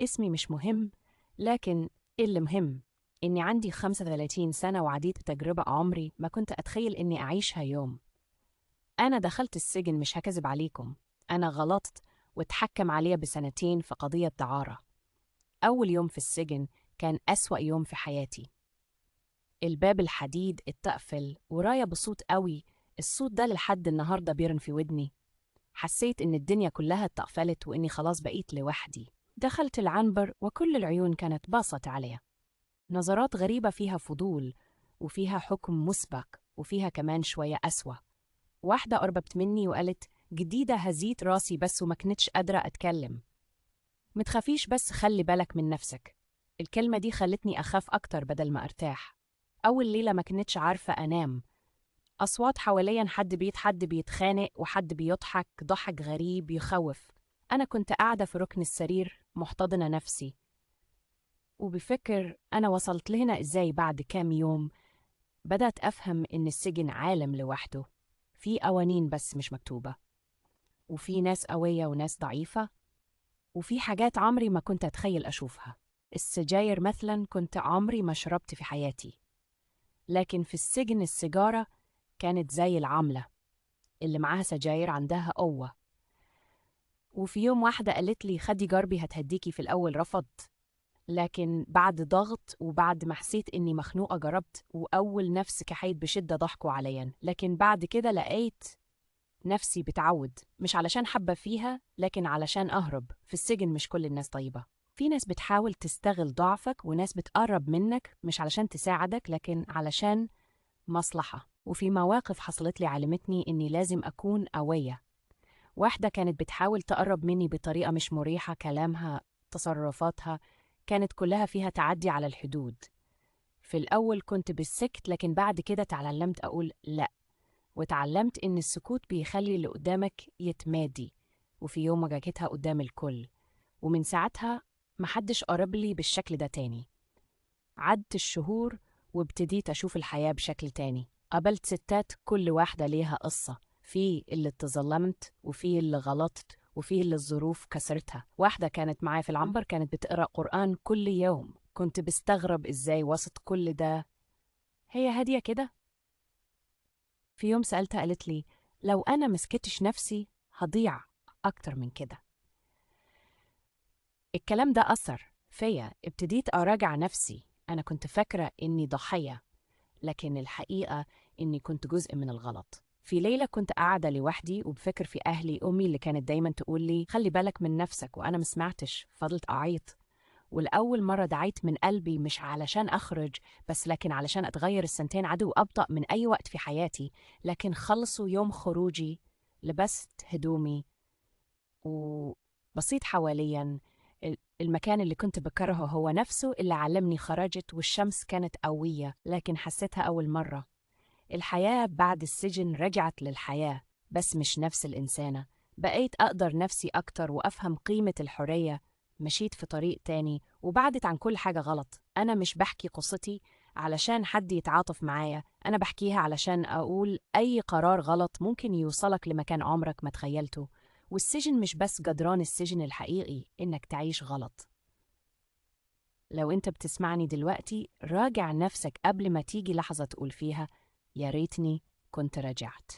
اسمي مش مهم، لكن اللي مهم إني عندي 35 سنة وعديت بتجربة عمري ما كنت أتخيل إني أعيشها يوم. أنا دخلت السجن، مش هكذب عليكم، أنا غلطت واتحكم عليا بسنتين في قضية دعارة. أول يوم في السجن كان أسوأ يوم في حياتي. الباب الحديد اتقفل ورايا بصوت قوي، الصوت ده لحد النهاردة بيرن في ودني. حسيت إن الدنيا كلها اتقفلت وإني خلاص بقيت لوحدي. دخلت العنبر وكل العيون كانت باصت عليا، نظرات غريبة فيها فضول وفيها حكم مسبق وفيها كمان شوية أسوأ. واحدة قربت مني وقالت: جديدة، هزيت راسي بس وما كنتش قادرة أتكلم. متخافيش، بس خلي بالك من نفسك. الكلمة دي خلتني أخاف أكتر بدل ما أرتاح. أول ليلة ما كنتش عارفة أنام، أصوات حواليا، حد بيتخانق وحد بيضحك ضحك غريب يخوف. أنا كنت قاعدة في ركن السرير محتضنة نفسي وبفكر أنا وصلت لهنا إزاي بعد كام يوم. بدأت أفهم إن السجن عالم لوحده، في قوانين بس مش مكتوبة، وفي ناس قوية وناس ضعيفة، وفي حاجات عمري ما كنت أتخيل أشوفها. السجاير مثلا كنت عمري ما شربت في حياتي، لكن في السجن السيجارة كانت زي العملة، اللي معاها سجاير عندها قوة. وفي يوم واحدة قالت لي: خدي جربي هتهديكي. في الأول رفضت، لكن بعد ضغط وبعد ما حسيت إني مخنوقة جربت، وأول نفس كحيت بشدة ضحكوا عليا، لكن بعد كده لقيت نفسي بتعود، مش علشان حابة فيها لكن علشان أهرب. في السجن مش كل الناس طيبة، في ناس بتحاول تستغل ضعفك وناس بتقرب منك مش علشان تساعدك لكن علشان مصلحة. وفي مواقف حصلت لي علمتني إني لازم أكون قوية. واحدة كانت بتحاول تقرب مني بطريقة مش مريحة، كلامها تصرفاتها كانت كلها فيها تعدي على الحدود. في الأول كنت بالسكت، لكن بعد كده تعلمت أقول لأ، وتعلمت إن السكوت بيخلي اللي قدامك يتمادي. وفي يوم واجهتها قدام الكل، ومن ساعتها محدش قرب لي بالشكل ده تاني. عدت الشهور وابتديت أشوف الحياة بشكل تاني. قابلت ستات كل واحدة ليها قصة، في اللي اتظلمت وفي اللي غلطت وفي اللي الظروف كسرتها. واحدة كانت معايا في العنبر كانت بتقرأ قرآن كل يوم، كنت بستغرب إزاي وسط كل ده هي هادية كده. في يوم سألتها قالت لي: لو أنا مسكتش نفسي هضيع أكتر من كده. الكلام ده أثر فيا، ابتديت أراجع نفسي. أنا كنت فاكرة إني ضحية، لكن الحقيقة إني كنت جزء من الغلط. في ليلة كنت قاعدة لوحدي وبفكر في أهلي، أمي اللي كانت دايما تقول لي خلي بالك من نفسك، وأنا مسمعتش، فضلت أعيط. والأول مرة دعيت من قلبي، مش علشان أخرج بس لكن علشان أتغير. السنتين عدوا أبطأ من أي وقت في حياتي، لكن خلصوا يوم خروجي. لبست هدومي وبصيت حواليا، المكان اللي كنت بكرهه هو نفسه اللي علمني. خرجت والشمس كانت قوية لكن حسيتها أول مرة. الحياة بعد السجن رجعت للحياة، بس مش نفس الإنسانة. بقيت أقدر نفسي أكتر وأفهم قيمة الحرية. مشيت في طريق تاني وبعدت عن كل حاجة غلط. أنا مش بحكي قصتي علشان حد يتعاطف معايا، أنا بحكيها علشان أقول أي قرار غلط ممكن يوصلك لمكان عمرك ما تخيلته. والسجن مش بس جدران، السجن الحقيقي إنك تعيش غلط. لو أنت بتسمعني دلوقتي، راجع نفسك قبل ما تيجي لحظة تقول فيها يا ريتني كنت رجعت.